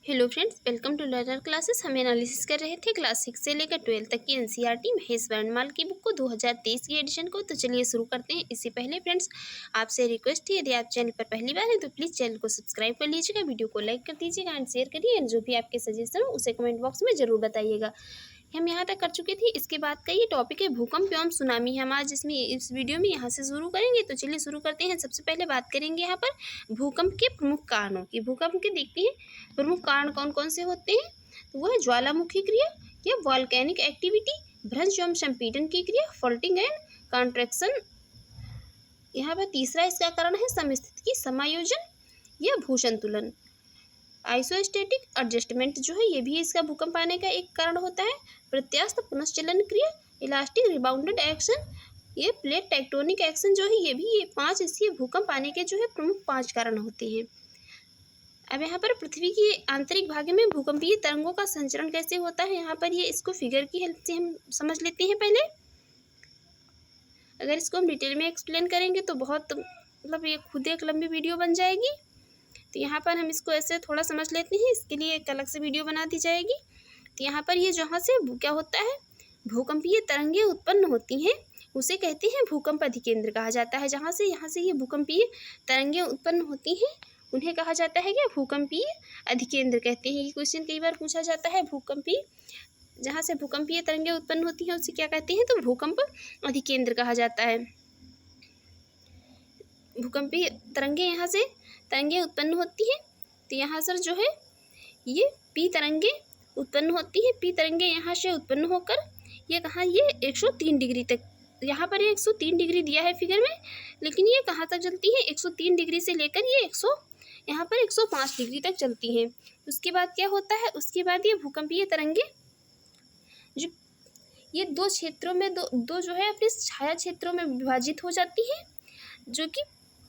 Hello friends, welcome to learner classes. हम analysis कर रहे थे क्लास 6 से लेकर 12 तक की एनसीईआरटी महेश वर्णमाल की बुक को 2023 की एडिशन को। तो चलिए शुरू करते हैं। इससे पहले फ्रेंड्स, आपसे रिक्वेस्ट है, यदि आप चैनल पर पहली बार हैं तो प्लीज़ चैनल को सब्सक्राइब कर लीजिएगा, वीडियो को लाइक कर दीजिएगा एंड शेयर करिए, एंड जो भी आपके सजेशन हो उसे कमेंट बॉक्स में ज़रूर बताइएगा। हम यहाँ तक कर चुके थे। इसके बाद का ये टॉपिक है भूकंप एवं सुनामी। हम आज इस वीडियो में यहाँ से शुरू करेंगे। तो चलिए शुरू करते हैं। सबसे पहले बात करेंगे यहाँ पर भूकंप के प्रमुख कारणों की। भूकंप के देखते हैं प्रमुख कारण कौन कौन से होते हैं। तो वो है ज्वालामुखी क्रिया या वॉल्केनिक एक्टिविटी, भ्रंश एवं संपीड़न की क्रिया, फॉल्टिंग एंड कॉन्ट्रैक्शन। यहाँ पर तीसरा इसका कारण है समस्थिति की समायोजन या भूसंतुलन। आइसोस्टेटिक एडजस्टमेंट जो है ये भी इसका भूकंप आने का एक कारण होता है। प्रत्यास्थ पुनश्चलन क्रिया, इलास्टिक रिबाउंडेड एक्शन, ये प्लेट टेक्टोनिक एक्शन जो है ये 5 इसके भूकंप आने के जो है प्रमुख 5 कारण होते हैं। अब यहाँ पर पृथ्वी की आंतरिक भाग में भूकंपीय तरंगों का संचरण कैसे होता है, यहाँ पर ये इसको फिगर की हेल्प से हम समझ लेते हैं। पहले अगर इसको हम डिटेल में एक्सप्लेन करेंगे तो बहुत मतलब ये खुद एक लंबी वीडियो बन जाएगी। तो यहाँ पर हम इसको ऐसे थोड़ा समझ लेते हैं, इसके लिए एक अलग से वीडियो बना दी जाएगी। तो यहाँ पर ये जहाँ से क्या होता है, भूकंपीय तरंगें उत्पन्न होती हैं उसे कहते हैं भूकंप अधिकेंद्र कहा जाता है। यहाँ से ये भूकंपीय तरंगें उत्पन्न होती हैं उन्हें कहा जाता है क्या, भूकंपीय अधिकेंद्र कहते हैं। ये क्वेश्चन कई बार पूछा जाता है। भूकंपीय जहाँ से भूकंपीय तरंगें उत्पन्न होती हैं उसे क्या कहते हैं, तो भूकंप अधिकेंद्र कहा जाता है। भूकंपीय तरंगें यहाँ से तरंगें उत्पन्न होती हैं। तो यहाँ सर जो है ये पी तरंगें उत्पन्न होती हैं। पी तरंगें यहाँ से उत्पन्न होकर ये कहाँ, ये 103 डिग्री तक, यहाँ पर ये 103 डिग्री दिया है फिगर में, लेकिन ये कहाँ तक चलती है, 103 डिग्री से लेकर ये यहाँ पर 105 डिग्री तक चलती है। उसके बाद क्या होता है, उसके बाद ये भूकंपीय तरंगें जो ये दो क्षेत्रों में दो जो है अपने छाया क्षेत्रों में विभाजित हो जाती है, जो कि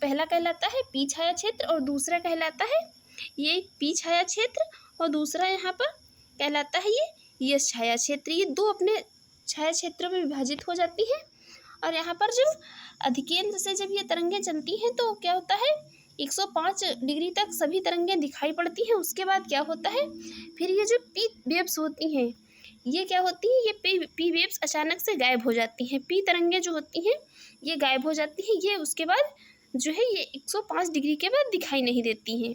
पहला कहलाता है पी छाया क्षेत्र और दूसरा कहलाता है ये पी छाया क्षेत्र, और दूसरा यहाँ पर कहलाता है ये यस छाया क्षेत्र। ये दो अपने छाया क्षेत्रों में विभाजित हो जाती है। और यहाँ पर जब अधिकेंद्र से जब ये तरंगें चलती हैं तो क्या होता है, 105 डिग्री तक सभी तरंगें दिखाई पड़ती हैं। उसके बाद क्या होता है, फिर ये जो पी वेव्स होती हैं ये क्या होती है, ये पी वेव्स अचानक से गायब हो जाती हैं। पी तरंगें जो होती हैं ये गायब हो जाती हैं। ये उसके बाद जो है ये 105 डिग्री के बाद दिखाई नहीं देती हैं।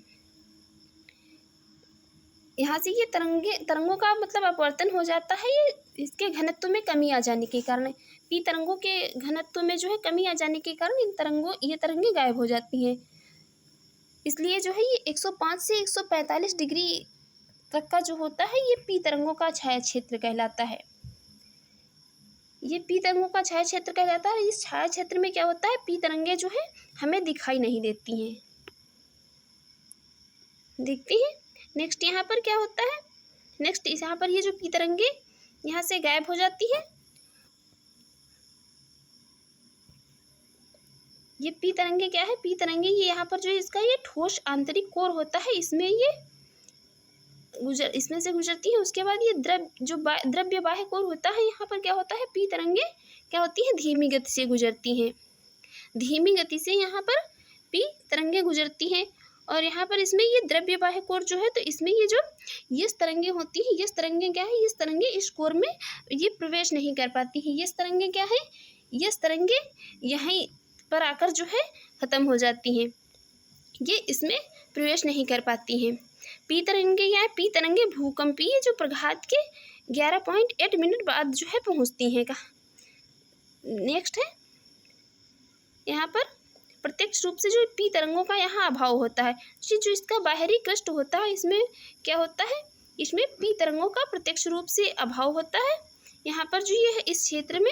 यहाँ से ये तरंगों का मतलब अपवर्तन हो जाता है, ये इसके घनत्व में कमी आ जाने के कारण, पी तरंगों के घनत्व में जो है कमी आ जाने के कारण ये तरंगें गायब हो जाती हैं। इसलिए जो है ये 105 से 145 डिग्री तक का जो होता है ये पी तरंगों का छाया क्षेत्र कहलाता है। ये पी तरंगों का छाया क्षेत्र कहलाता है। इस छाया क्षेत्र में क्या होता है, पी तरंगें जो है हमें दिखाई नहीं देती हैं। देखते हैं नेक्स्ट यहाँ पर क्या होता है। नेक्स्ट यहाँ पर ये जो पी तरंगें यहाँ से गायब हो जाती है, ये पी तरंगें क्या है, पी तरंगें ये यहाँ पर जो इसका ये ठोस आंतरिक कोर होता है इसमें ये इसमें से गुजरती है। उसके बाद ये द्रव्य बाह्य कोर होता है, यहाँ पर क्या होता है, पी तरंगें क्या होती है, धीमी गति से गुजरती हैं। धीमी गति से यहाँ पर पी तरंगें गुजरती हैं। और यहाँ पर इसमें ये द्रव्य बाह्य कोर जो है, तो इसमें ये जो यस तरंगें होती हैं, यस तरंगें क्या है, यस तरंगें इस कोर में ये प्रवेश नहीं कर पाती हैं। यस तरंगें क्या है, यस तरंगें यहीं पर आकर जो है ख़त्म हो जाती हैं, ये इसमें प्रवेश नहीं कर पाती हैं। पी तरंगें क्या है, पी तरंगें भूकंपीय जो प्रघात के 11.8 मिनट बाद जो है पहुँचती हैं। नेक्स्ट है यहाँ पर प्रत्यक्ष रूप से जो पी तरंगों का यहाँ अभाव होता है। जो इसका बाहरी क्रस्ट होता है इसमें क्या होता है, इसमें पी तरंगों का प्रत्यक्ष रूप से अभाव होता है। यहाँ पर जो ये है इस क्षेत्र में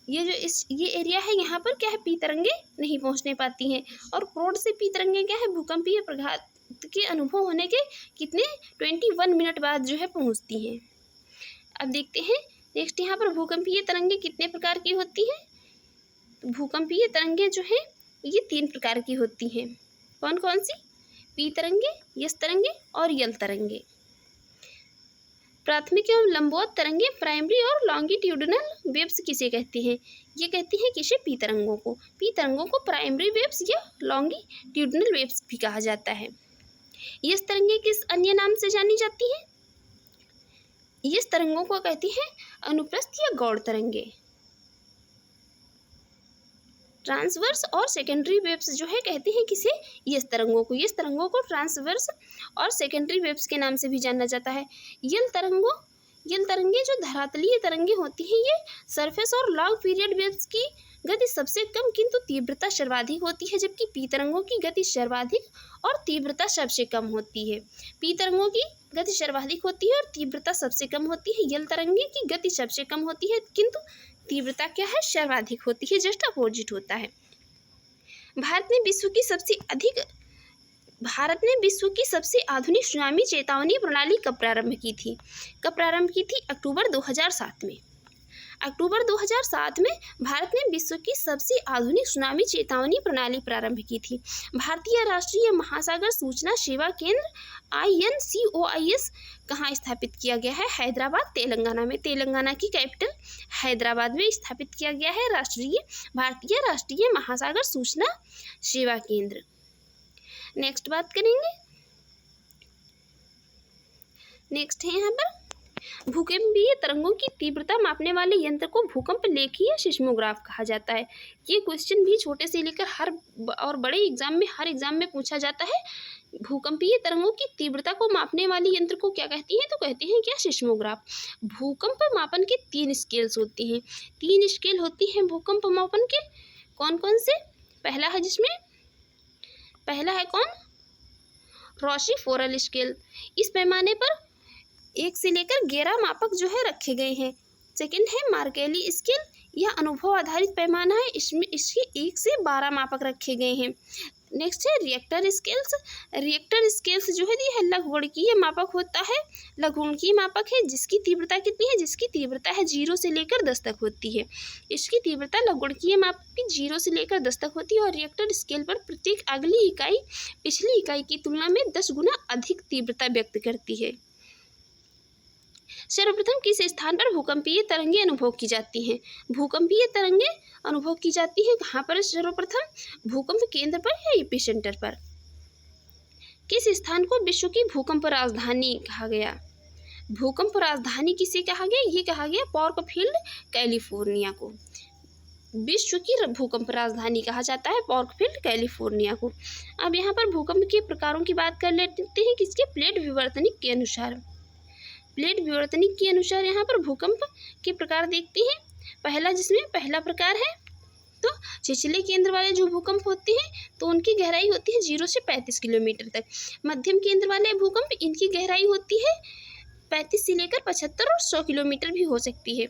ये एरिया है, यहाँ पर क्या है, पी तरंगें नहीं पहुँचने पाती हैं। और क्रोड से पी तरंगें क्या है, भूकंपीय प्रघात के अनुभव होने के कितने 21 मिनट बाद जो है पहुँचती हैं। अब देखते हैं नेक्स्ट यहाँ पर भूकंपीय तरंगें कितने प्रकार की होती हैं। भूकंपीय तरंगें जो है ये 3 प्रकार की होती हैं। कौन कौन सी, पी तरंगे, यस तरंगे और यल तरंगे। प्राथमिक एवं लंबवत तरंगे, प्राइमरी और लॉन्गिट्यूडिनल वेव्स किसे कहते हैं, ये कहते हैं किसे, पी तरंगों को। पी तरंगों को प्राइमरी वेव्स या लॉन्गिट्यूडिनल वेव्स भी कहा जाता है। यस तरंगे किस अन्य नाम से जानी जाती हैं? यस तरंगों को कहती हैं अनुप्रस्थ या गौड़ तरंगे। ट्रांसवर्स और सेकेंडरी वेव्स जो है कहते हैं किसे? यस तरंगों को। यस तरंगों को ट्रांसवर्स और सेकेंडरी वेव्स के नाम से भी जाना जाता है। यल तरंगे जो धरातलीय तरंगे होती हैं, ये सरफेस और लॉन्ग पीरियड वेव्स की गति सबसे कम किंतु तीव्रता सर्वाधिक होती है, जबकि पी तरंगों की गति सर्वाधिक और तीव्रता सबसे कम होती है। पी तरंगों की गति सर्वाधिक होती है और तीव्रता सबसे कम होती है। यल तरंगे की गति सबसे कम होती है किंतु तीव्रता क्या है? सर्वाधिक होती है, जस्ट अपोजिट होता है। भारत ने विश्व की सबसे आधुनिक सुनामी चेतावनी प्रणाली कब प्रारंभ की थी? अक्टूबर 2007 में। अक्टूबर 2007 में भारत ने विश्व की सबसे आधुनिक सुनामी चेतावनी प्रणाली प्रारंभ की थी। भारतीय राष्ट्रीय महासागर सूचना सेवा केंद्र INCOIS कहाँ स्थापित किया गया है? हैदराबाद, तेलंगाना में। तेलंगाना की कैपिटल हैदराबाद में स्थापित किया गया है भारतीय राष्ट्रीय महासागर सूचना सेवा केंद्र। नेक्स्ट बात करेंगे, नेक्स्ट है यहाँ पर भूकंपीय तरंगों की तीव्रता मापने वाले यंत्र को भूकंप लेखी या सिस्मोग्राफ कहा जाता है। ये क्वेश्चन भी छोटे से लेकर हर बड़े एग्जाम में, हर एग्जाम में पूछा जाता है। भूकंपीय तरंगों की तीव्रता को मापने वाले यंत्र को क्या कहती हैं? तो कहते हैं क्या? सिस्मोग्राफ। भूकंप मापन के 3 स्केल्स होती हैं। 3 स्केल होती हैं भूकंप मापन के। कौन कौन से? पहला है कौन? रोशी-फोरल स्केल। इस पैमाने पर 1 से लेकर 11 मापक जो है रखे गए हैं। सेकंड है मार्केली स्केल, यह अनुभव आधारित पैमाना है, इसमें इसके 1 से 12 मापक रखे गए हैं। नेक्स्ट है रिएक्टर स्केल्स। रिएक्टर स्केल्स जो है यह लघुगणकीय मापक होता है, लघुगणकीय मापक है जिसकी तीव्रता कितनी है? जिसकी तीव्रता है 0 से लेकर 10 तक होती है। इसकी तीव्रता लघुगणकीय मापक की 0 से लेकर 10 तक होती है और रिएक्टर स्केल पर प्रत्येक अगली इकाई पिछली इकाई की तुलना में 10 गुना अधिक तीव्रता व्यक्त करती है। सर्वप्रथम किस स्थान पर भूकंपीय तरंगे अनुभव की जाती हैं? भूकंपीय तरंगे अनुभव की जाती है कहाँ पर? सर्वप्रथम भूकंप केंद्र पर या एपिसेंटर पर। किस स्थान को विश्व की भूकंप राजधानी कहा गया? भूकंप राजधानी किसे कहा गया? ये कहा गया पॉर्कफील्ड, कैलिफोर्निया को विश्व की भूकंप राजधानी कहा जाता है, पॉर्कफील्ड, कैलिफोर्निया को। अब यहाँ पर भूकंप के प्रकारों की बात कर लेते हैं किसके? प्लेट विवर्तनिक के अनुसार। प्लेट विवर्तनिक के अनुसार यहाँ पर भूकंप के प्रकार देखते हैं। पहला प्रकार है तो छिछले केंद्र वाले जो भूकंप होते हैं तो उनकी गहराई होती है 0 से 35 किलोमीटर तक। मध्यम केंद्र वाले भूकंप, इनकी गहराई होती है 35 से लेकर 75 और 100 किलोमीटर भी हो सकती है।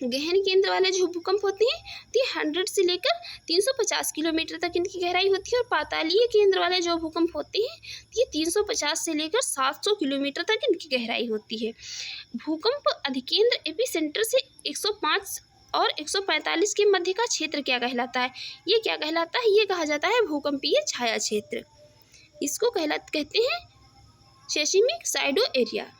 गहन केंद्र वाले जो भूकंप होते हैं तो 100 से लेकर 350 किलोमीटर तक इनकी गहराई होती है और पातालीय केंद्र वाले जो भूकंप होते हैं ये 350 से लेकर 700 किलोमीटर तक इनकी गहराई होती है। भूकंप अधिकेंद्र एपिसेंटर से 105 और 145 के मध्य का क्षेत्र क्या कहलाता है? ये क्या कहलाता है? ये कहा जाता है भूकंपीय छाया क्षेत्र। इसको कहते हैं सेस्मिक शैडो एरिया,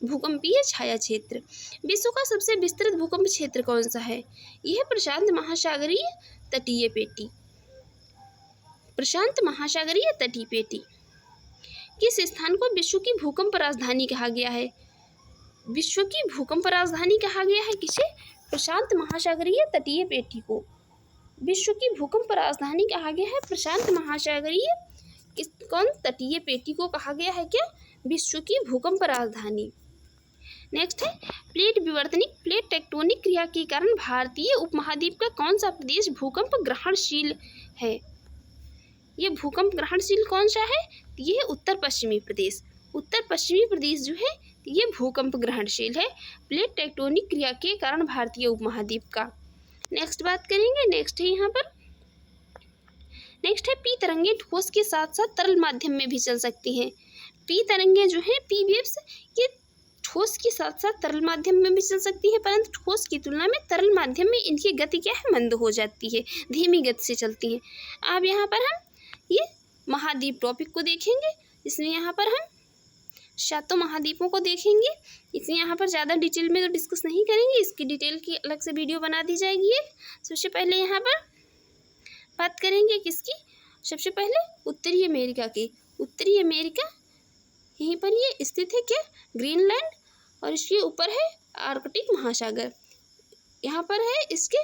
भूकंपीय छाया क्षेत्र। विश्व का सबसे विस्तृत भूकंप क्षेत्र कौन सा है? यह प्रशांत महासागरीय तटीय पेटी। प्रशांत महासागरीय तटीय पेटी। किस स्थान को विश्व की भूकंप राजधानी कहा गया है? विश्व की भूकंप राजधानी कहा गया है किसे? प्रशांत महासागरीय तटीय पेटी को विश्व की भूकंप राजधानी कहा गया है। प्रशांत महासागरीय तटीय पेटी को कहा गया है क्या? विश्व की भूकंप राजधानी। नेक्स्ट है प्लेट विवर्तनिक। प्लेट टेक्टोनिक क्रिया के कारण भारतीय उपमहाद्वीप का कौन सा प्रदेश भूकंप ग्रहणशील है? ये भूकंप ग्रहणशील कौन सा है? ये उत्तर पश्चिमी प्रदेश। उत्तर पश्चिमी प्रदेश जो है ये भूकंप ग्रहणशील है प्लेट टेक्टोनिक क्रिया के कारण भारतीय उपमहाद्वीप का। नेक्स्ट बात करेंगे, नेक्स्ट है यहाँ पर नेक्स्ट है पी तरंगे ठोस के साथ साथ तरल माध्यम में भी चल सकती हैं। पी तरंगे जो है पी वेव्स ये ठोस के साथ साथ तरल माध्यम में भी चल सकती है, परंतु ठोस की तुलना में तरल माध्यम में इनकी गति क्या है? मंद हो जाती है, धीमी गति से चलती है। अब यहाँ पर हम ये महाद्वीप टॉपिक को देखेंगे, इसमें यहाँ पर हम 7 महाद्वीपों को देखेंगे। इसमें यहाँ पर ज़्यादा डिटेल में तो डिस्कस नहीं करेंगे, इसकी डिटेल की अलग से वीडियो बना दी जाएगी। सबसे पहले यहाँ पर बात करेंगे किसकी? सबसे पहले उत्तरी अमेरिका की। उत्तरी अमेरिका, यहीं पर ये स्थित है क्या, ग्रीनलैंड, और इसके ऊपर है आर्कटिक महासागर। यहाँ पर है इसके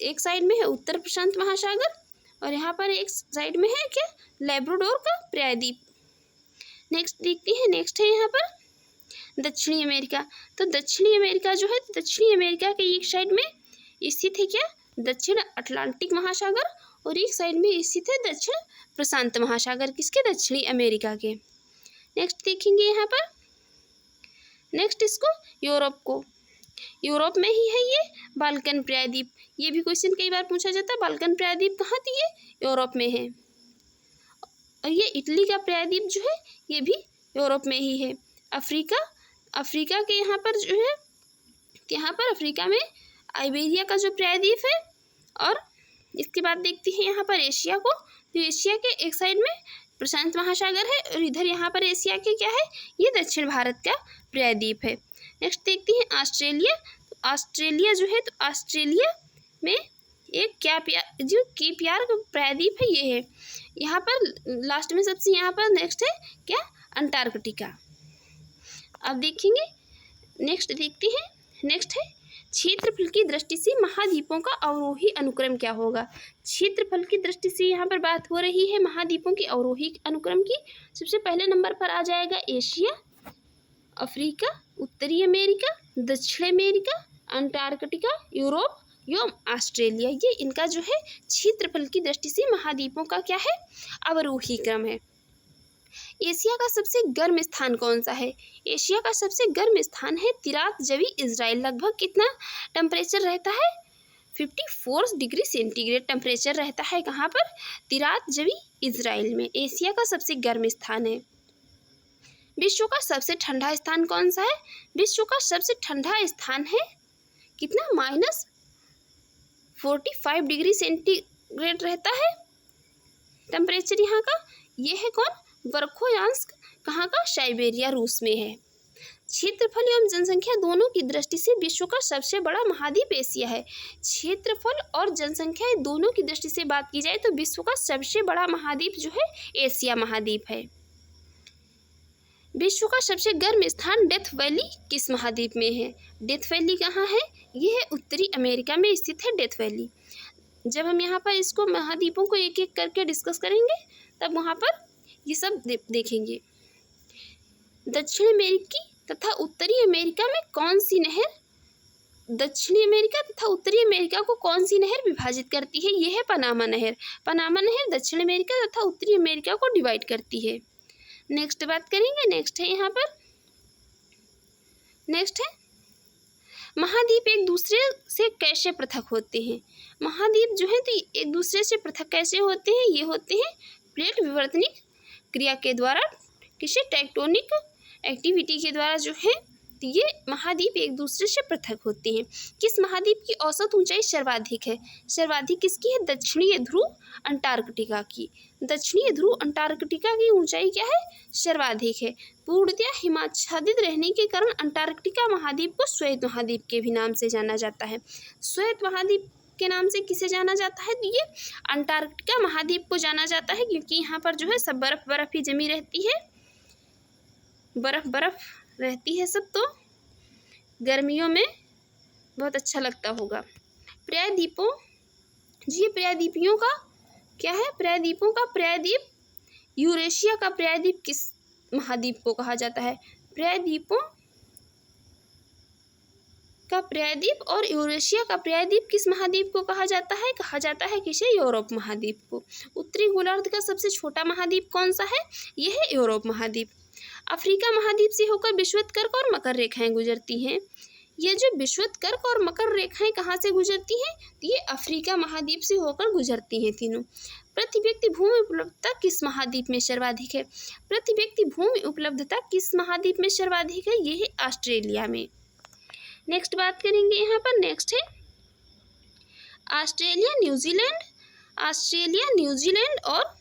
एक साइड में है उत्तर प्रशांत महासागर, और यहाँ पर एक साइड में है क्या, लैब्राडोर का प्रायद्वीप। नेक्स्ट देखते हैं, नेक्स्ट है यहाँ पर दक्षिणी अमेरिका। तो दक्षिणी अमेरिका जो है, दक्षिणी अमेरिका के एक साइड में स्थित है क्या, दक्षिण अटलांटिक महासागर, और एक साइड में स्थित है दक्षिण प्रशांत महासागर, किसके, दक्षिणी अमेरिका के। नेक्स्ट देखेंगे यहाँ पर, नेक्स्ट इसको यूरोप को, यूरोप में ही है ये बाल्कन प्रायद्वीप। ये भी क्वेश्चन कई बार पूछा जाता है, बाल्कन प्रायद्वीप कहाँ थी, ये यूरोप में है। और ये इटली का प्रायद्वीप जो है ये भी यूरोप में ही है। अफ्रीका, अफ्रीका के यहाँ पर जो है, यहाँ पर अफ्रीका में आइबेरिया का जो प्रायद्वीप है। और इसके बाद देखते हैं यहाँ पर एशिया को। तो एशिया के एक साइड में प्रशांत महासागर है, और इधर यहाँ पर एशिया के क्या है, ये दक्षिण भारत का प्रायद्वीप है। नेक्स्ट देखते हैं ऑस्ट्रेलिया। तो ऑस्ट्रेलिया जो है, तो ऑस्ट्रेलिया में एक जो केप यार्क प्रायद्वीप है, ये है। यहाँ पर लास्ट में सबसे यहाँ पर नेक्स्ट है क्या, अंटार्कटिका। अब देखेंगे, नेक्स्ट देखते हैं, नेक्स्ट है क्षेत्रफल की दृष्टि से महाद्वीपों का अवरोही अनुक्रम क्या होगा। क्षेत्रफल की दृष्टि से यहाँ पर बात हो रही है महाद्वीपों के अवरोही अनुक्रम की। सबसे पहले नंबर पर आ जाएगा एशिया, अफ्रीका, उत्तरी अमेरिका, दक्षिण अमेरिका, अंटार्कटिका, यूरोप एवं ऑस्ट्रेलिया। ये इनका जो है क्षेत्रफल की दृष्टि से महाद्वीपों का क्या है, अवरोही क्रम है। एशिया का सबसे गर्म स्थान कौन सा है। एशिया का सबसे गर्म स्थान है तिरात जवी इजराइल। लगभग कितना टेम्परेचर रहता है, 54 डिग्री सेंटीग्रेड टेम्परेचर रहता है। कहाँ पर, तिरात जवी इजराइल में एशिया का सबसे गर्म स्थान है। विश्व का सबसे ठंडा स्थान कौन सा है। विश्व का सबसे ठंडा स्थान है कितना, -45 डिग्री सेंटीग्रेड रहता है टेम्परेचर यहाँ का। ये है कौन, वर्खोयांस्क, कहाँ का, साइबेरिया, रूस में है। क्षेत्रफल एवं जनसंख्या दोनों की दृष्टि से विश्व का सबसे बड़ा महाद्वीप एशिया है। क्षेत्रफल और जनसंख्या दोनों की दृष्टि से बात की जाए तो विश्व का सबसे बड़ा महाद्वीप जो है एशिया महाद्वीप है। विश्व का सबसे गर्म स्थान डेथ वैली किस महाद्वीप में है। डेथ वैली कहाँ है, ये है उत्तरी अमेरिका में स्थित है डेथ वैली। जब हम यहाँ पर इसको महाद्वीपों को एक एक करके डिस्कस करेंगे तब वहाँ पर ये सब देखेंगे। दक्षिण अमेरिकी तथा उत्तरी अमेरिका में कौन सी नहर, दक्षिणी अमेरिका तथा उत्तरी अमेरिका को कौन सी नहर विभाजित करती है। यह है पनामा नहर। पनामा नहर दक्षिण अमेरिका तथा उत्तरी अमेरिका को डिवाइड करती है। नेक्स्ट बात करेंगे, नेक्स्ट है यहाँ पर, नेक्स्ट है महाद्वीप एक दूसरे से कैसे पृथक होते हैं। महाद्वीप जो है तो एक दूसरे से पृथक कैसे होते हैं, ये होते हैं प्लेट विवर्तनिक क्रिया के द्वारा, किसी टेक्टोनिक एक्टिविटी के द्वारा जो है तो ये महाद्वीप एक दूसरे से पृथक होते हैं। किस महाद्वीप की औसत ऊंचाई सर्वाधिक है। सर्वाधिक किसकी है, दक्षिणी ध्रुव अंटार्कटिका की। दक्षिणी ध्रुव अंटार्कटिका की ऊंचाई क्या है, सर्वाधिक है। पूर्णतया हिमाच्छादित रहने के कारण अंटार्कटिका महाद्वीप को श्वेत महाद्वीप के भी नाम से जाना जाता है। श्वेत महाद्वीप के नाम से किसे जाना जाता है, तो ये अंटार्कटिका महाद्वीप को जाना जाता है, क्योंकि यहाँ पर जो है सब बर्फ बर्फ ही जमी रहती है, बर्फ बर्फ रहती है सब, तो गर्मियों में बहुत अच्छा लगता होगा। प्रायद्वीपों, जी प्रायद्वीपियों का क्या है, प्रायद्वीपों का प्रायद्वीप, यूरेशिया का प्रायद्वीप किस महाद्वीप को कहा जाता है। प्रायद्वीपों का प्रायद्वीप और यूरेशिया का प्रायद्वीप किस महाद्वीप को कहा जाता है, कहा जाता है किसे, यूरोप महाद्वीप को। उत्तरी गोलार्ध का सबसे छोटा महाद्वीप कौन सा है, यह है यूरोप महाद्वीप। अफ्रीका महाद्वीप से होकर विषुवत कर्क और मकर रेखाएं गुजरती हैं। ये जो विषुवत कर्क और मकर रेखाएं कहाँ से गुजरती हैं, ये अफ्रीका महाद्वीप से होकर गुजरती हैं तीनों। प्रति व्यक्ति भूमि उपलब्धता किस महाद्वीप में सर्वाधिक है। प्रति व्यक्ति भूमि उपलब्धता किस महाद्वीप में सर्वाधिक है, ये है ऑस्ट्रेलिया में। नेक्स्ट बात करेंगे यहाँ पर, नेक्स्ट है ऑस्ट्रेलिया न्यूजीलैंड, ऑस्ट्रेलिया न्यूजीलैंड और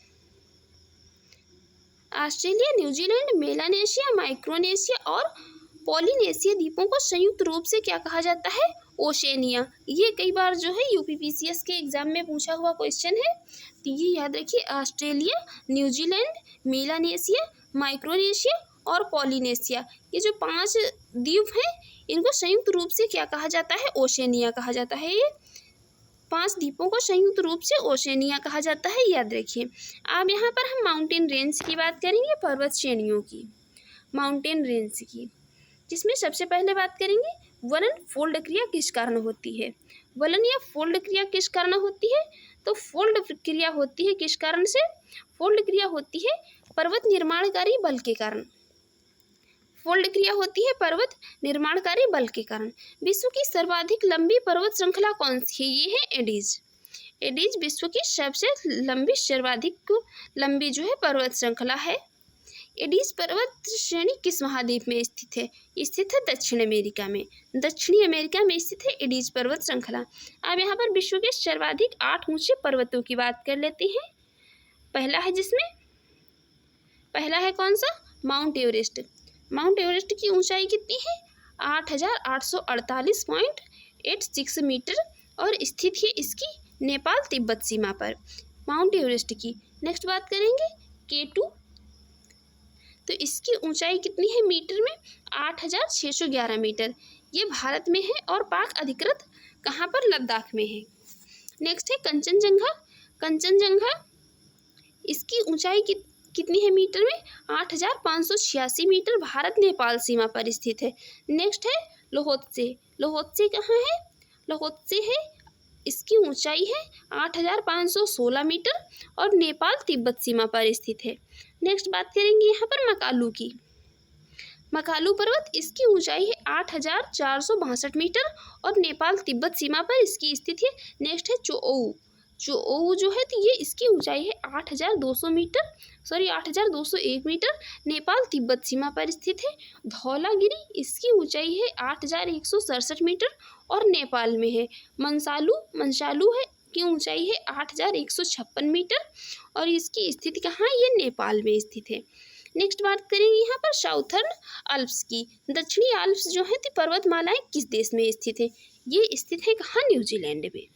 ऑस्ट्रेलिया न्यूजीलैंड, मेलानेशिया, माइक्रोनेशिया और पॉलिनेशिया द्वीपों को संयुक्त रूप से क्या कहा जाता है? ओशेनिया। ये कई बार जो है यूपीपीसीएस के एग्जाम में पूछा हुआ क्वेश्चन है, तो ये याद रखिए। ऑस्ट्रेलिया, न्यूजीलैंड, मेलानेशिया, माइक्रोनेशिया और पॉलिनेशिया, ये जो 5 द्वीप हैं इनको संयुक्त रूप से क्या कहा जाता है? ओशेनिया कहा जाता है। ये 5 द्वीपों को संयुक्त रूप से ओशेनिया कहा जाता है, याद रखिए। अब यहाँ पर हम माउंटेन रेंज की बात करेंगे, पर्वत श्रेणियों की, माउंटेन रेंज की, जिसमें सबसे पहले बात करेंगे वलन फोल्ड क्रिया किस कारण होती है। वलन या फोल्ड क्रिया किस कारण होती है? तो फोल्ड क्रिया होती है किस कारण से? फोल्ड क्रिया होती है पर्वत निर्माणकारी बल के कारण। फोल्ड क्रिया होती है पर्वत निर्माणकारी बल के कारण। विश्व की सर्वाधिक लंबी पर्वत श्रृंखला कौन सी है? ये है एडीज। एडीज विश्व की सबसे सर्वाधिक लंबी जो है पर्वत श्रृंखला है। एडीज पर्वत श्रेणी किस महाद्वीप में स्थित है? स्थित है दक्षिण अमेरिका में। दक्षिणी अमेरिका में स्थित है एडीज पर्वत श्रृंखला। अब यहाँ पर विश्व के सर्वाधिक 8 ऊंचे पर्वतों की बात कर लेते हैं। पहला है कौन सा? Mount Everest. माउंट एवरेस्ट की ऊंचाई कितनी है? 8,848.86 मीटर और स्थित है इसकी नेपाल तिब्बत सीमा पर, माउंट एवरेस्ट की। नेक्स्ट बात करेंगे K2, तो इसकी ऊंचाई कितनी है मीटर में? 8,611 मीटर। ये भारत में है और पाक अधिकृत कहाँ पर? लद्दाख में है। नेक्स्ट है कंचनजंगा। कंचनजंगा, इसकी ऊंचाई कितनी है मीटर में? 8,586 मीटर, भारत नेपाल सीमा पर स्थित है। नेक्स्ट है लोहोत्से। लोहोत्से कहाँ है? लोहोत्से है, इसकी ऊंचाई है 8,516 मीटर और नेपाल तिब्बत सीमा पर स्थित है। नेक्स्ट बात करेंगे यहाँ पर मकालू की। मकालू पर्वत, इसकी ऊंचाई है 8,462 मीटर और नेपाल तिब्बत सीमा पर इसकी स्थिति है। नेक्स्ट है चोओऊ। चोओऊ जो है तो ये इसकी ऊंचाई है 8,201 मीटर, नेपाल तिब्बत सीमा पर स्थित है। धौलागिरी, इसकी ऊंचाई है 8,167 मीटर और नेपाल में है। मंसालू है की ऊंचाई है 8,156 मीटर और इसकी स्थिति कहाँ है? ये नेपाल में स्थित है। नेक्स्ट बात करेंगे यहाँ पर साउथर्न अल्प्स की। दक्षिणी अल्प्स जो है तो पर्वतमालाएं किस देश में स्थित है? ये स्थित है कहाँ? न्यूजीलैंड में।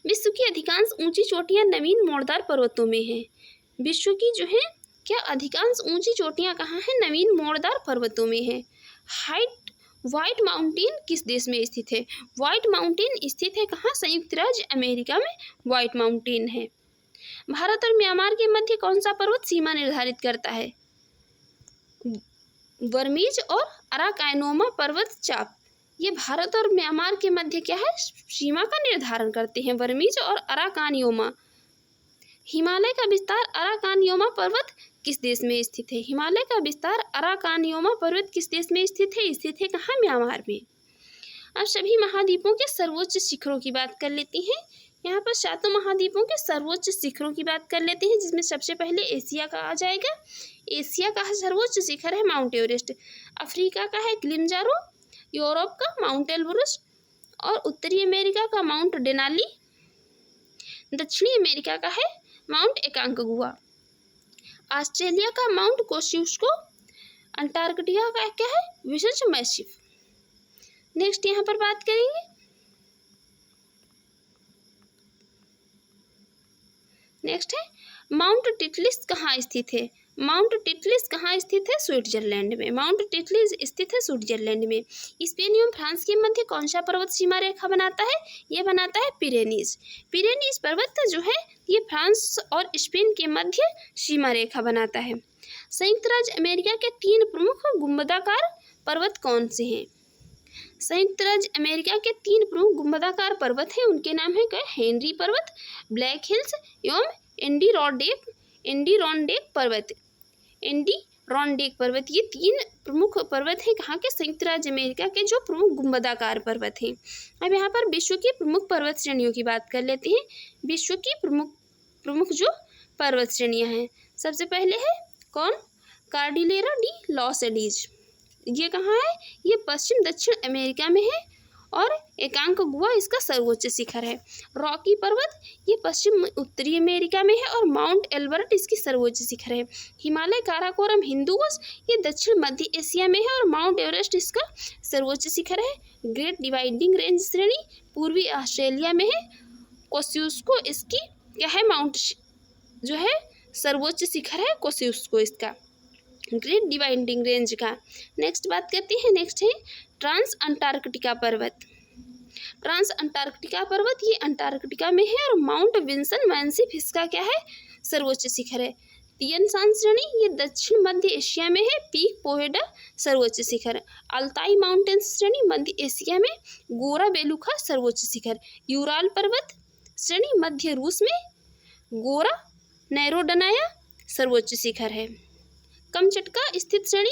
विश्व की अधिकांश ऊंची चोटियां नवीन मोड़दार पर्वतों में हैं। विश्व की जो है क्या अधिकांश ऊंची चोटियां कहाँ हैं? नवीन मोड़दार पर्वतों में है। व्हाइट माउंटेन किस देश में स्थित है? व्हाइट माउंटेन स्थित है कहाँ? संयुक्त राज्य अमेरिका में व्हाइट माउंटेन है। भारत और म्यांमार के मध्य कौन सा पर्वत सीमा निर्धारित करता है? बर्मीज और अराकानोमा पर्वत चाप, ये भारत और म्यांमार के मध्य क्या है? सीमा का निर्धारण करते हैं, बर्मीज और अराकानियोमा। हिमालय का विस्तार अराकानियोमा पर्वत किस देश में स्थित है? हिमालय का विस्तार अराकानियोमा पर्वत किस देश में स्थित है? स्थित है कहाँ? म्यांमार में। अब सभी महाद्वीपों के सर्वोच्च शिखरों की बात कर लेते हैं। यहाँ पर 7 महाद्वीपों के सर्वोच्च शिखरों की बात कर लेते हैं, जिसमें सबसे पहले एशिया का आ जाएगा। एशिया का सर्वोच्च शिखर है माउंट एवरेस्ट। अफ्रीका का है किलिमंजारो, यूरोप का माउंट एल्ब्रुस और उत्तरी अमेरिका का माउंट डेनाली। दक्षिणी अमेरिका का है माउंट एकांकगुआ। ऑस्ट्रेलिया का माउंट कोस्सियुस्को। अंटार्कटिका का क्या है? विशेष मैसिव। नेक्स्ट यहाँ पर बात करेंगे नेक्स्ट है माउंट टिटलिस कहाँ स्थित है? माउंट टिटलिस कहाँ स्थित है? स्विट्जरलैंड में। माउंट टिटलिस स्थित है स्विट्जरलैंड में। स्पेन एवं फ्रांस के मध्य कौन सा पर्वत सीमा रेखा बनाता है? ये बनाता है पिरेनीज। पिरेनीज पर्वत जो है ये फ्रांस और स्पेन के मध्य सीमा रेखा बनाता है। संयुक्त राज्य अमेरिका के 3 प्रमुख गुंबदाकार पर्वत कौन से हैं? संयुक्त राज्य अमेरिका के 3 प्रमुख गुंबदाकार पर्वत हैं, उनके नाम है क्या? हेनरी पर्वत, ब्लैक हिल्स एवं एडिरोनडेक पर्वत। ये 3 प्रमुख पर्वत हैं कहाँ के? संयुक्त राज्य अमेरिका के जो प्रमुख गुंबदाकार पर्वत हैं। अब यहाँ पर विश्व की प्रमुख पर्वत श्रेणियों की बात कर लेते हैं। विश्व की प्रमुख जो पर्वत श्रेणियाँ हैं, सबसे पहले है कौन? Cordillera de los Andes. ये कहाँ है? ये पश्चिम दक्षिण अमेरिका में है और एकांक गुआ इसका सर्वोच्च शिखर है। रॉकी पर्वत ये पश्चिम उत्तरी अमेरिका में है और माउंट एल्बर्ट इसकी सर्वोच्च शिखर है। हिमालय काराकोरम हिंदुकुश ये दक्षिण मध्य एशिया में है और माउंट एवरेस्ट इसका सर्वोच्च शिखर है। ग्रेट डिवाइडिंग रेंज श्रेणी पूर्वी ऑस्ट्रेलिया में है। कोस्युस्को इसकी क्या है, माउंट जो है सर्वोच्च शिखर है कोस्युस्को इसका, ग्रेट डिवाइडिंग रेंज का। नेक्स्ट बात करते हैं, नेक्स्ट है ट्रांस अंटार्कटिका पर्वत। ट्रांस अंटार्कटिका पर्वत ये अंटार्कटिका में है और माउंट विंसन मैंसिफ इसका क्या है, सर्वोच्च शिखर है। तियन शान श्रेणी ये दक्षिण मध्य एशिया में है। पीक पोहेडा सर्वोच्च शिखर। अल्ताई माउंटेन्स श्रेणी मध्य एशिया में। गोरा बेलुखा सर्वोच्च शिखर। यूराल पर्वत श्रेणी मध्य रूस में। गोरा नैरोडनाया सर्वोच्च शिखर है। कमचटका स्थित श्रेणी,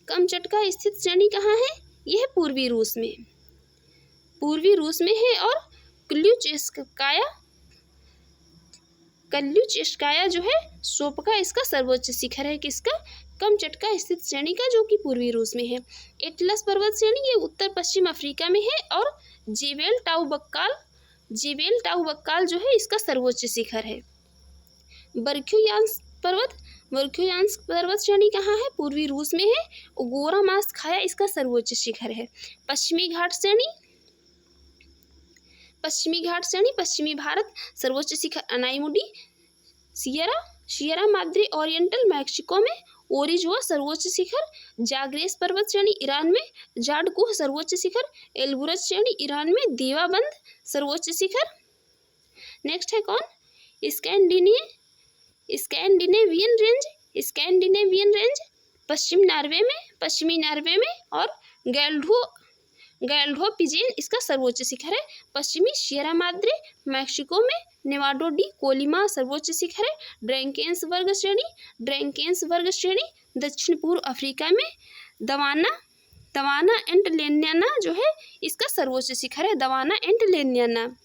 कमचटका स्थित श्रेणी कहाँ है, यह पूर्वी रूस में, पूर्वी रूस में है। और कल्यूचेस्काया जो है सोपका इसका सर्वोच्च शिखर है, किसका, कमचटका स्थित श्रेणी का, जो कि पूर्वी रूस में है। एटलस पर्वत श्रेणी ये उत्तर पश्चिम अफ्रीका में है और जेबेल टाउ बक्काल जो है इसका सर्वोच्च शिखर है। बर्खुयांस्क पर्वत श्रेणी कहाँ है, पूर्वी रूस में है। गोरा मास खाया इसका सर्वोच्च शिखर है। पश्चिमी घाट श्रेणी पश्चिमी भारत सर्वोच्च शिखर Anamudi. Sierra Madre Oriental Mexico में। ओरिजुआ सर्वोच्च शिखर। जाग्रेस पर्वत श्रेणी ईरान में। जाडकुह सर्वोच्च शिखर। एल्बुरज श्रेणी ईरान में। देवाबंद सर्वोच्च शिखर। नेक्स्ट है कौन, स्कैंडिनेवियन रेंज पश्चिमी नार्वे में। और गैल्डहो पिजेन इसका सर्वोच्च शिखर है। पश्चिमी सियरा माद्रे मैक्सिको में। नेवाडो डी कोलिमा सर्वोच्च शिखर है। ड्रैंकेंस वर्ग श्रेणी दक्षिण पूर्व अफ्रीका में। दवाना एंड लेन्याना जो है इसका सर्वोच्च शिखर है, दवाना एंड लेन्याना।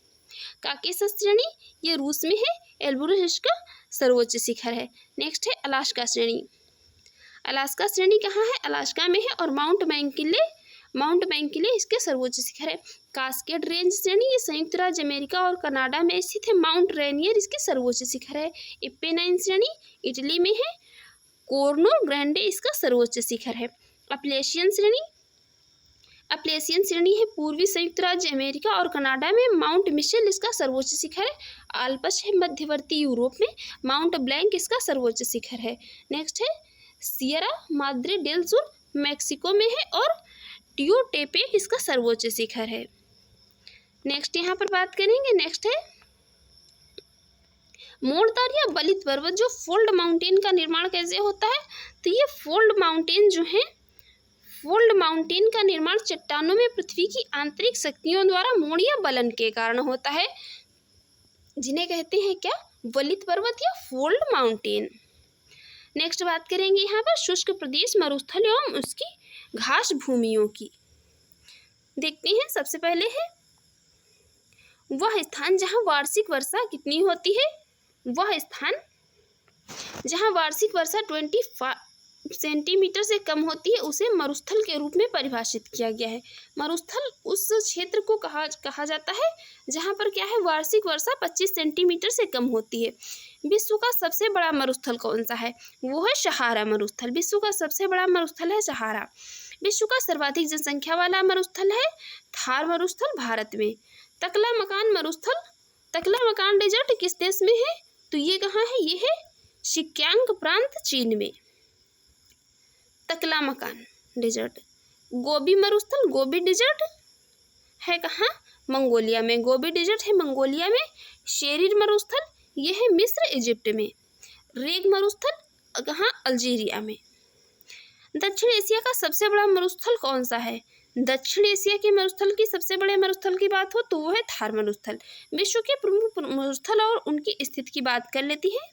काकेशस श्रेणी ये रूस में है। एल्बुरज इसका सर्वोच्च शिखर है। नेक्स्ट है अलास्का श्रेणी कहाँ है, अलास्का में है। और माउंट मैकिंले इसके सर्वोच्च शिखर है। कास्केड रेंज श्रेणी ये संयुक्त राज्य अमेरिका और कनाडा में स्थित है। माउंट रेनियर इसके सर्वोच्च शिखर है। एपेनाइन श्रेणी इटली में है। कोर्नो ग्रैंडे इसका सर्वोच्च शिखर है। अपलेशियन श्रेणी है पूर्वी संयुक्त राज्य अमेरिका और कनाडा में। माउंट मिशेल इसका सर्वोच्च शिखर है। आल्पस है मध्यवर्ती यूरोप में। माउंट ब्लैंक इसका सर्वोच्च शिखर है। नेक्स्ट है सियरा माद्रे डेल सुर मैक्सिको में है और टियोटेपेक इसका सर्वोच्च शिखर है। नेक्स्ट यहाँ पर बात करेंगे, नेक्स्ट है मोड़तार या बलित पर्वत। जो फोल्ड माउंटेन का निर्माण कैसे होता है, तो ये फोल्ड माउंटेन का निर्माण चट्टानों में पृथ्वी की आंतरिक शक्तियों द्वारा मोड़ या बलन के कारण होता है, जिन्हें कहते हैं क्या, बलित पर्वत या फोल्ड माउंटेन। नेक्स्ट बात करेंगे यहाँ पर शुष्क प्रदेश मरुस्थल एवं उसकी घास भूमियों की। देखते हैं, सबसे पहले है वह स्थान जहाँ वार्षिक वर्षा कितनी होती है, वह स्थान जहाँ वार्षिक वर्षा 25 सेंटीमीटर से कम होती है उसे मरुस्थल के रूप में परिभाषित किया गया है। मरुस्थल उस क्षेत्र को कहा जाता है जहाँ पर क्या है, वार्षिक वर्षा 25 सेंटीमीटर से कम होती है। विश्व का सबसे बड़ा मरुस्थल कौन सा है, वो है सहारा मरुस्थल। विश्व का सबसे बड़ा मरुस्थल है सहारा। विश्व का सर्वाधिक जनसंख्या वाला मरुस्थल है थार मरुस्थल, भारत में। तकला मकान डेजर्ट किस देश में है, तो ये कहाँ है, ये है शिक्यांग प्रांत, चीन में। तकला मकान डेजर्ट। गोबी मरुस्थल, गोबी डेजर्ट है कहाँ, मंगोलिया में। गोबी डेजर्ट है मंगोलिया में। शेरिर मरुस्थल ये है मिस्र, इजिप्ट में। रेग मरुस्थल कहाँ, अल्जीरिया में। दक्षिण एशिया का सबसे बड़ा मरुस्थल कौन सा है, दक्षिण एशिया के मरुस्थल की सबसे बड़े मरुस्थल की बात हो तो वो है थार मरुस्थल। विश्व के प्रमुख मरुस्थल और उनकी स्थिति की बात कर लेती है।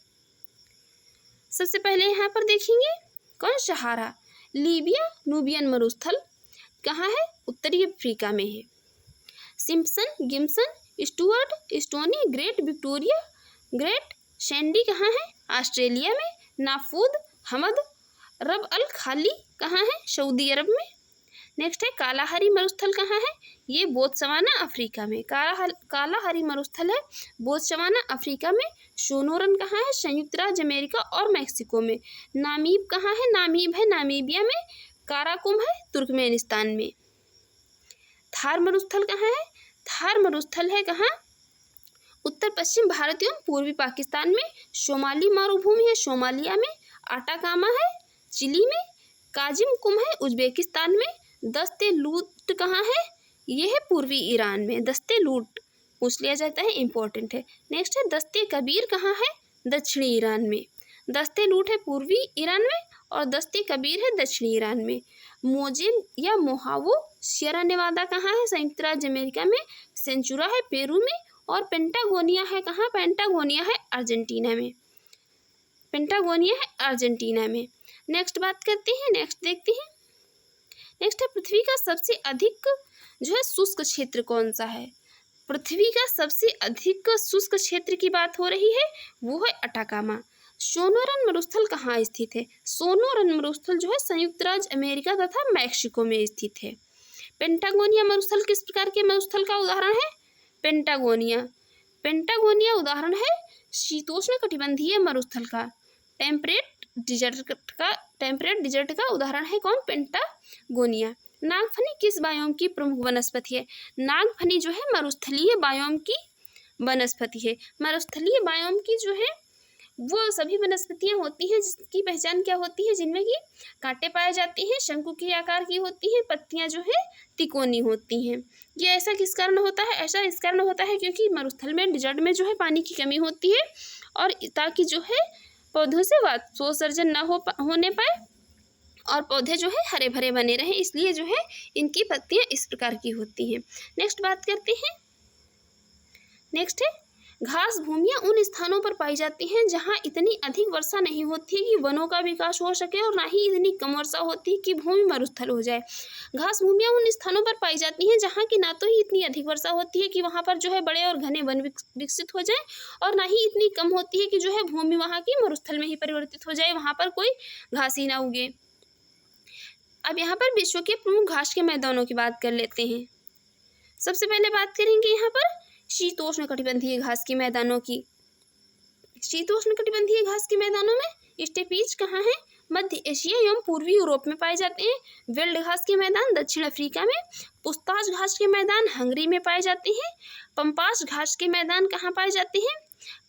सबसे पहले यहाँ पर देखेंगे कौन, सहारा। लीबिया नूबियन मरुस्थल कहाँ है, उत्तरी अफ्रीका में है। Simpson, Gibson, Stuart, Stony, Great Victoria, Great Sandy कहाँ है, ऑस्ट्रेलिया में। नाफूद, हमद, रब अल खाली कहाँ है, सऊदी अरब में। नेक्स्ट है कालाहारी मरुस्थल कहाँ है, ये बोत्सवाना अफ्रीका में। कालाहारी मरुस्थल है बोत्सवाना अफ्रीका में। सोनोरन कहाँ है, संयुक्त राज्य अमेरिका और मैक्सिको में। नामीब कहाँ है, नामीब है नामीबिया में। काराकुम है तुर्कमेनिस्तान में। थार मरुस्थल कहाँ है, थार मरुस्थल है कहाँ, उत्तर पश्चिम भारत एवं पूर्वी पाकिस्तान में। सोमाली मरुभूमि है सोमालिया में। आटाकामा है चिली में। काजिम कुम है उज्बेकिस्तान में। दस्ते लूट कहाँ है, ये है पूर्वी ईरान में। दस्ते लूट पूछ लिया जाता है, इंपॉर्टेंट है। नेक्स्ट है दस्ते कबीर कहाँ है, दक्षिणी ईरान में। दस्ते लूट है पूर्वी ईरान में और दस्ते कबीर है दक्षिणी ईरान में। मोजेम या मोहावो सियरा नेवादा कहाँ है, संयुक्त राज्य अमेरिका में। सेंचुरा है पेरू में और पेंटागोनिया है कहाँ, पेंटागोनिया है अर्जेंटीना में। पेंटागोनिया है अर्जेंटीना में। नेक्स्ट बात करते हैं, नेक्स्ट देखते हैं। नेक्स्ट है पृथ्वी का सबसे अधिक जो है शुष्क क्षेत्र कौन सा है। पृथ्वी का सबसे अधिक शुष्क क्षेत्र की बात हो रही है, वो है अटाकामा। सोनोरन मरुस्थल कहाँ स्थित है, सोनोरन मरुस्थल जो है संयुक्त राज्य अमेरिका तथा मैक्सिको में स्थित है। पेंटागोनिया मरुस्थल किस प्रकार के मरुस्थल का उदाहरण है, पेंटागोनिया। पेंटागोनिया उदाहरण है शीतोष्ण कटिबंधीय मरुस्थल का। टेम्परेट डिजर्ट का उदाहरण है कौन, पेंटागोनिया। नागफनी किस बायोम की प्रमुख वनस्पति है, नागफनी जो है मरुस्थलीय बायोम की वनस्पति है। मरुस्थलीय बायोम की जो है वो सभी वनस्पतियां होती हैं जिसकी पहचान क्या होती है, जिनमें कि कांटे पाए जाते हैं, शंकु के आकार की होती हैं, पत्तियां जो है तिकोनी होती हैं। ये ऐसा किस कारण होता है, ऐसा इस कारण होता है क्योंकि मरुस्थल में डिजर्ट में जो है पानी की कमी होती है और ताकि जो है पौधों से वाष्पोत्सर्जन न होने पाए और पौधे जो है हरे भरे बने रहें, इसलिए जो है इनकी पत्तियां इस प्रकार की होती हैं। नेक्स्ट बात करते हैं, नेक्स्ट है घास भूमियां उन स्थानों पर पाई जाती हैं जहां इतनी अधिक वर्षा नहीं होती कि वनों का विकास हो सके और ना ही इतनी कम वर्षा होती कि भूमि मरुस्थल हो जाए। घास भूमियां उन स्थानों पर पाई जाती हैं जहां की ना तो ही इतनी अधिक वर्षा होती है कि वहां पर जो है बड़े और घने वन विकसित हो जाए और ना ही इतनी कम होती है कि जो है भूमि वहाँ की मरुस्थल में ही परिवर्तित हो जाए, वहाँ पर कोई घास ही ना उगे। अब यहाँ पर विश्व के प्रमुख घास के मैदानों की बात कर लेते हैं। सबसे पहले बात करेंगे यहाँ पर शीतोष्ण कटिबंधीय घास के मैदानों की। शीतोष्ण कटिबंधीय घास के मैदानों में स्टेपीज कहाँ है, मध्य एशिया एवं पूर्वी यूरोप में पाए जाते हैं। वेल्ड घास के मैदान दक्षिण अफ्रीका में। पुस्ताज घास के मैदान हंगरी में पाए जाते हैं। पंपास घास के मैदान कहाँ पाए जाते हैं,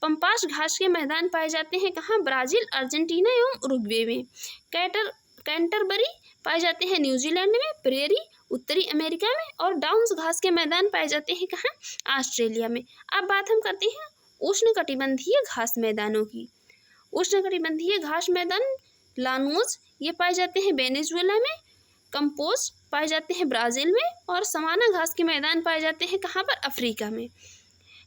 पंपास घास के मैदान पाए जाते हैं कहाँ, ब्राजील, अर्जेंटीना एवं उरुग्वे में। कैंटरबरी पाए जाते हैं न्यूजीलैंड में। प्रेरी उत्तरी अमेरिका में और डाउन्स घास के मैदान पाए जाते हैं कहाँ, ऑस्ट्रेलिया में। अब बात हम करते हैं उष्णकटिबंधीय घास मैदानों की। उष्णकटिबंधीय घास मैदान लानोज ये पाए जाते हैं वेनेजुएला में। कंपोज पाए जाते हैं ब्राज़ील में और समाना घास के मैदान पाए जाते हैं कहाँ पर, अफ्रीका में।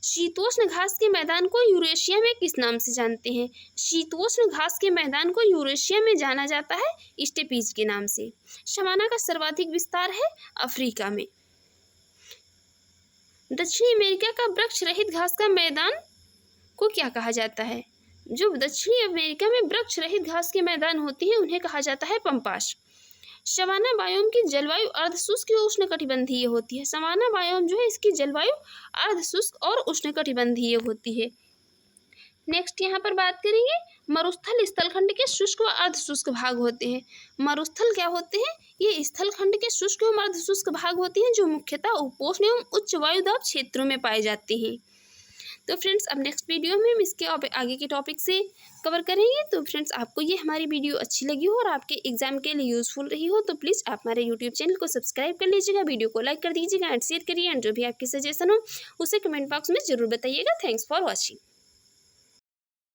शीतोष्ण घास के मैदान को यूरेशिया में किस नाम से जानते हैं, शीतोष्ण घास के मैदान को यूरेशिया में जाना जाता है स्टेपीज के नाम से। समाना का सर्वाधिक विस्तार है अफ्रीका में। दक्षिणी अमेरिका का वृक्ष रहित घास का मैदान को क्या कहा जाता है, जो दक्षिणी अमेरिका में वृक्ष रहित घास के मैदान होते हैं उन्हें कहा जाता है पंपास। सवाना बायोम की जलवायु अर्धशुष्क या उष्णकटिबंधीय होती है। सवाना बायोम जो है इसकी जलवायु अर्धशुष्क और उष्णकटिबंधीय होती है। नेक्स्ट यहाँ पर बात करेंगे मरुस्थल स्थलखंड के शुष्क व अर्धशुष्क भाग होते हैं। मरुस्थल क्या होते हैं, ये स्थलखंड के शुष्क एवं अर्धशुष्क भाग होते हैं जो मुख्यतः उपोष्ण एवं उच्च वायुदाब क्षेत्रों में पाए जाते हैं। तो फ्रेंड्स अब नेक्स्ट वीडियो में हम इसके आगे के टॉपिक से कवर करेंगे। तो फ्रेंड्स आपको ये हमारी वीडियो अच्छी लगी हो और आपके एग्जाम के लिए यूजफुल रही हो तो प्लीज़ आप हमारे यूट्यूब चैनल को सब्सक्राइब कर लीजिएगा, वीडियो को लाइक कर दीजिएगा एंड शेयर करिए एंड जो भी आपकी सजेशन हो उसे कमेंट बॉक्स में जरूर बताइएगा। Thanks for watching.